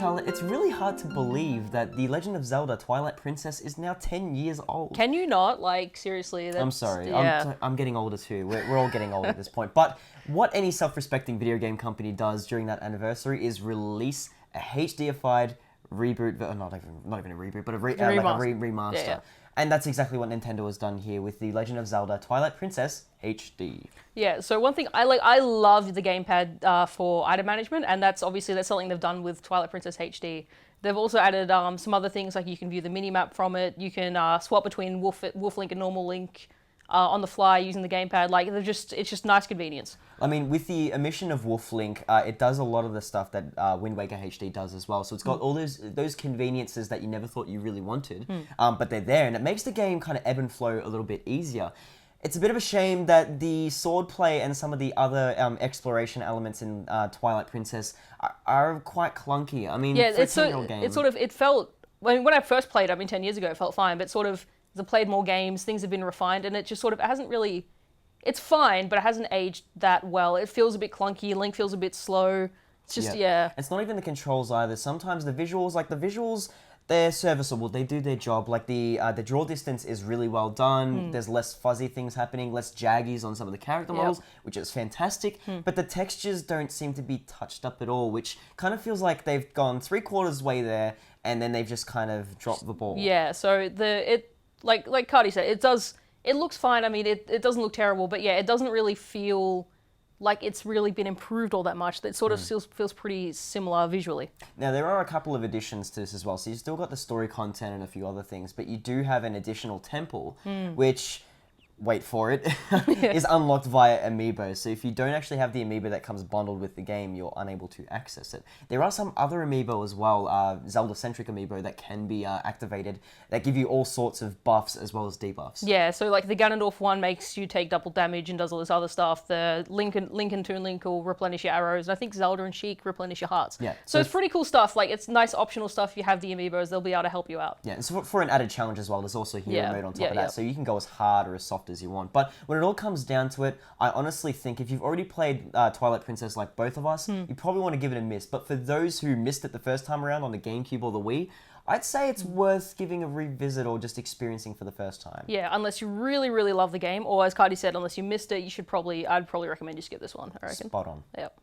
Charlotte, it's really hard to believe that The Legend of Zelda Twilight Princess is now 10 years old. Can you not? Like, seriously, that's... I'm sorry, Yeah. I'm getting older too. We're all getting old at this point. But what any self-respecting video game company does during that anniversary is release a HDified reboot, not even a reboot, but remaster. Yeah. And that's exactly what Nintendo has done here with The Legend of Zelda Twilight Princess HD. Yeah, so one thing I love the gamepad for item management, and that's something they've done with Twilight Princess HD. They've also added some other things, like you can view the mini-map from it, you can swap between Wolf Link and normal Link on the fly using the gamepad. Like, it's just nice convenience. I mean, with the omission of Wolf Link, it does a lot of the stuff that Wind Waker HD does as well. So it's got all those conveniences that you never thought you really wanted, but they're there, and it makes the game kind of ebb and flow a little bit easier. It's a bit of a shame that the swordplay and some of the other exploration elements in Twilight Princess are quite clunky. I mean, for a 10-year-old game... It felt... when I first played it, 10 years ago, it felt fine, but sort of, as I played more games, things have been refined, and it just it hasn't really... It's fine, but it hasn't aged that well. It feels a bit clunky, Link feels a bit slow. It's just, yeah. It's not even the controls either. Sometimes the visuals, they're serviceable. They do their job. Like the draw distance is really well done. There's less fuzzy things happening, less jaggies on some of the character models, which is fantastic. But the textures don't seem to be touched up at all, which kind of feels like they've gone 3/4 way there, and then they've just kind of dropped the ball. Yeah, so like Cardi said, it looks fine. I mean, it doesn't look terrible, but yeah, it doesn't really feel like it's really been improved all that much. It sort of still feels pretty similar visually. Now, there are a couple of additions to this as well. So you've still got the story content and a few other things, but you do have an additional temple, which... wait for it, is unlocked via amiibo. So if you don't actually have the amiibo that comes bundled with the game, you're unable to access it. There are some other amiibo as well, Zelda-centric amiibo that can be activated, that give you all sorts of buffs as well as debuffs. Yeah, so like the Ganondorf one makes you take double damage and does all this other stuff. The Link and Toon Link will replenish your arrows. And I think Zelda and Sheik replenish your hearts. Yeah. So it's pretty cool stuff. Like, it's nice optional stuff. If you have the amiibos, they'll be able to help you out. Yeah, and so for an added challenge as well, there's also hero mode on top of that, so you can go as hard or as soft as you want. But when it all comes down to it, I honestly think if you've already played Twilight Princess like both of us, you probably want to give it a miss. But for those who missed it the first time around on the GameCube or the Wii, I'd say it's worth giving a revisit or just experiencing for the first time. Yeah, unless you really, really love the game, or as Cardi said, unless you missed it, I'd probably recommend you skip this one, I reckon. Spot on. Yep.